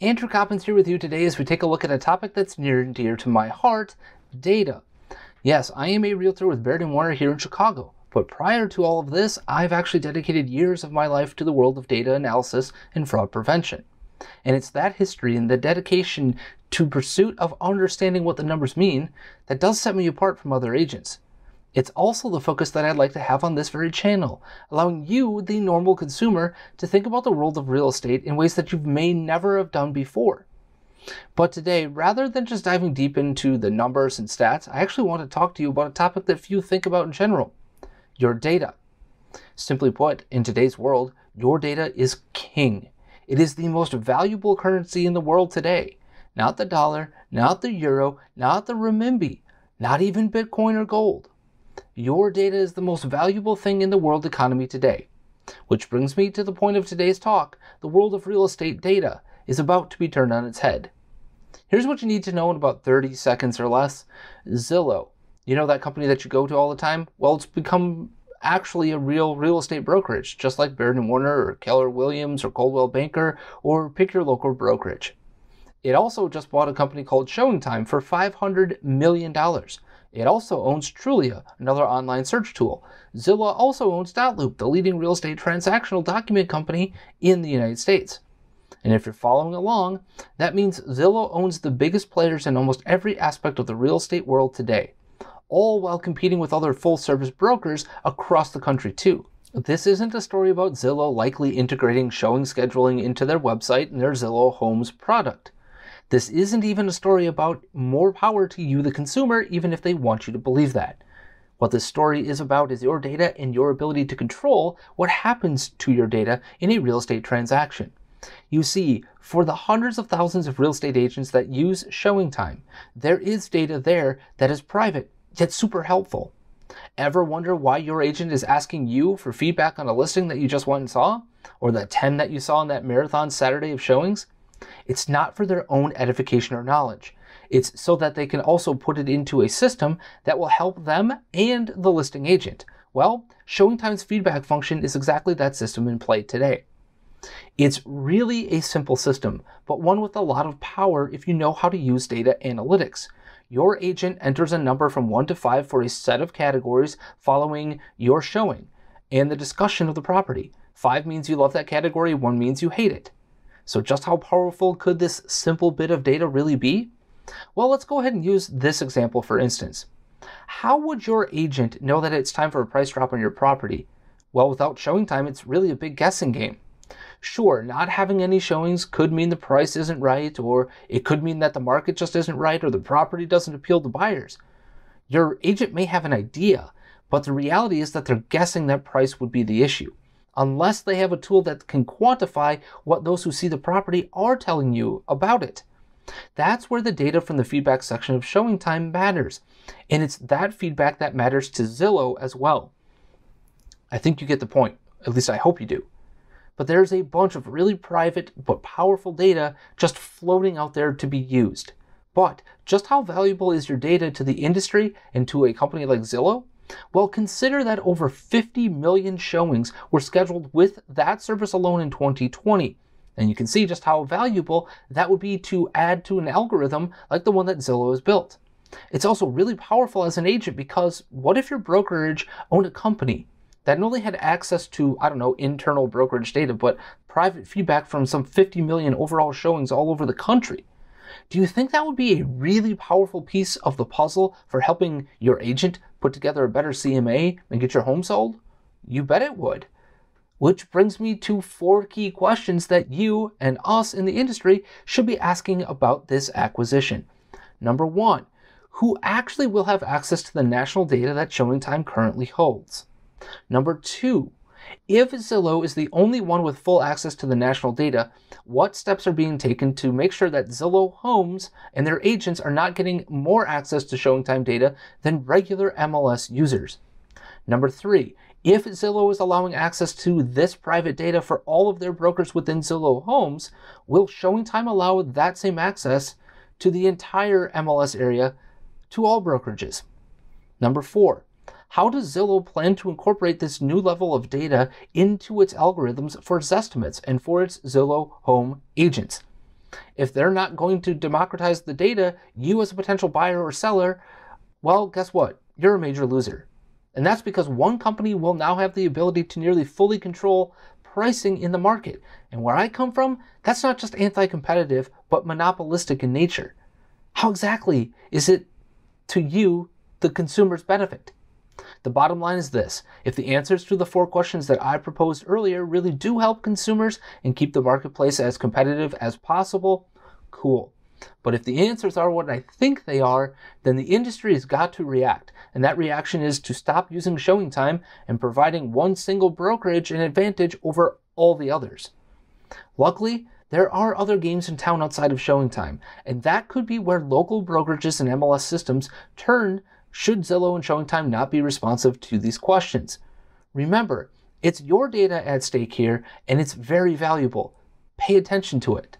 Andrew Coppins here with you today as we take a look at a topic that's near and dear to my heart, data. Yes, I am a realtor with Baird & Warner here in Chicago, but prior to all of this, I've actually dedicated years of my life to the world of data analysis and fraud prevention. And it's that history and the dedication to pursuit of understanding what the numbers mean that does set me apart from other agents. It's also the focus that I'd like to have on this very channel, allowing you, the normal consumer, to think about the world of real estate in ways that you may never have done before. But today, rather than just diving deep into the numbers and stats, I actually want to talk to you about a topic that few think about in general: your data. Simply put, in today's world, your data is king. It is the most valuable currency in the world today. Not the dollar, not the euro, not the renminbi, not even Bitcoin or gold. Your data is the most valuable thing in the world economy today. Which brings me to the point of today's talk. The world of real estate data is about to be turned on its head. Here's what you need to know in about 30 seconds or less. Zillow. You know that company that you go to all the time? Well, it's become actually a real estate brokerage, just like Baird & Warner or Keller Williams or Coldwell Banker, or pick your local brokerage. It also just bought a company called ShowingTime for $500 million. It also owns Trulia, another online search tool. Zillow also owns Dotloop, the leading real estate transactional document company in the United States. And if you're following along, that means Zillow owns the biggest players in almost every aspect of the real estate world today, all while competing with other full-service brokers across the country too. This isn't a story about Zillow likely integrating showing scheduling into their website and their Zillow Homes product. This isn't even a story about more power to you, the consumer, even if they want you to believe that. What this story is about is your data and your ability to control what happens to your data in a real estate transaction. You see, for the hundreds of thousands of real estate agents that use ShowingTime, there is data there that is private, yet super helpful. Ever wonder why your agent is asking you for feedback on a listing that you just went and saw? Or the 10 that you saw on that marathon Saturday of showings? It's not for their own edification or knowledge. It's so that they can also put it into a system that will help them and the listing agent. Well, ShowingTime's feedback function is exactly that system in play today. It's really a simple system, but one with a lot of power if you know how to use data analytics. Your agent enters a number from 1 to 5 for a set of categories following your showing and the discussion of the property. 5 means you love that category, 1 means you hate it. So just how powerful could this simple bit of data really be? Well, let's go ahead and use this example for instance. How would your agent know that it's time for a price drop on your property? Well, without ShowingTime, it's really a big guessing game. Sure, not having any showings could mean the price isn't right, or it could mean that the market just isn't right, or the property doesn't appeal to buyers. Your agent may have an idea, but the reality is that they're guessing that price would be the issue, unless they have a tool that can quantify what those who see the property are telling you about it. That's where the data from the feedback section of ShowingTime matters, and it's that feedback that matters to Zillow as well. I think you get the point, at least I hope you do. But there's a bunch of really private but powerful data just floating out there to be used. But just how valuable is your data to the industry and to a company like Zillow? Well, consider that over 50 million showings were scheduled with that service alone in 2020. And you can see just how valuable that would be to add to an algorithm like the one that Zillow has built. It's also really powerful as an agent because what if your brokerage owned a company that not only had access to, internal brokerage data, but private feedback from some 50 million overall showings all over the country? Do you think that would be a really powerful piece of the puzzle for helping your agent put together a better CMA and get your home sold? You bet it would. Which brings me to 4 key questions that you and us in the industry should be asking about this acquisition. Number 1, who actually will have access to the national data that ShowingTime currently holds? Number 2, if Zillow is the only one with full access to the national data, what steps are being taken to make sure that Zillow Homes and their agents are not getting more access to ShowingTime data than regular MLS users? Number 3, if Zillow is allowing access to this private data for all of their brokers within Zillow Homes, will ShowingTime allow that same access to the entire MLS area to all brokerages? Number 4, how does Zillow plan to incorporate this new level of data into its algorithms for its estimates and for its Zillow Home agents? If they're not going to democratize the data, you as a potential buyer or seller, well, guess what? You're a major loser. And that's because one company will now have the ability to nearly fully control pricing in the market. And where I come from, that's not just anti-competitive, but monopolistic in nature. How exactly is it to you the consumer's benefit? The bottom line is this: if the answers to the 4 questions that I proposed earlier really do help consumers and keep the marketplace as competitive as possible, cool. But if the answers are what I think they are, then the industry has got to react. And that reaction is to stop using ShowingTime and providing one single brokerage an advantage over all the others. Luckily, there are other games in town outside of ShowingTime, and that could be where local brokerages and MLS systems turn should Zillow and ShowingTime not be responsive to these questions. Remember, it's your data at stake here, and it's very valuable. Pay attention to it.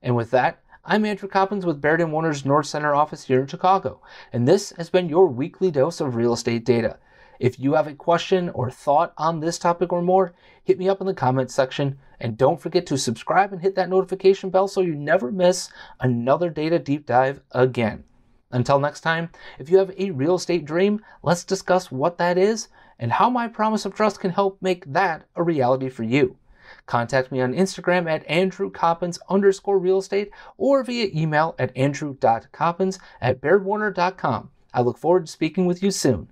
And with that, I'm Andrew Coppins with Baird & Warner's North Center office here in Chicago, and this has been your weekly dose of real estate data. If you have a question or thought on this topic or more, hit me up in the comments section, and don't forget to subscribe and hit that notification bell so you never miss another data deep dive again. Until next time, if you have a real estate dream, let's discuss what that is and how my promise of trust can help make that a reality for you. Contact me on Instagram at andrewcoppins_realestate or via email at andrew.coppins@bairdwarner.com. I look forward to speaking with you soon.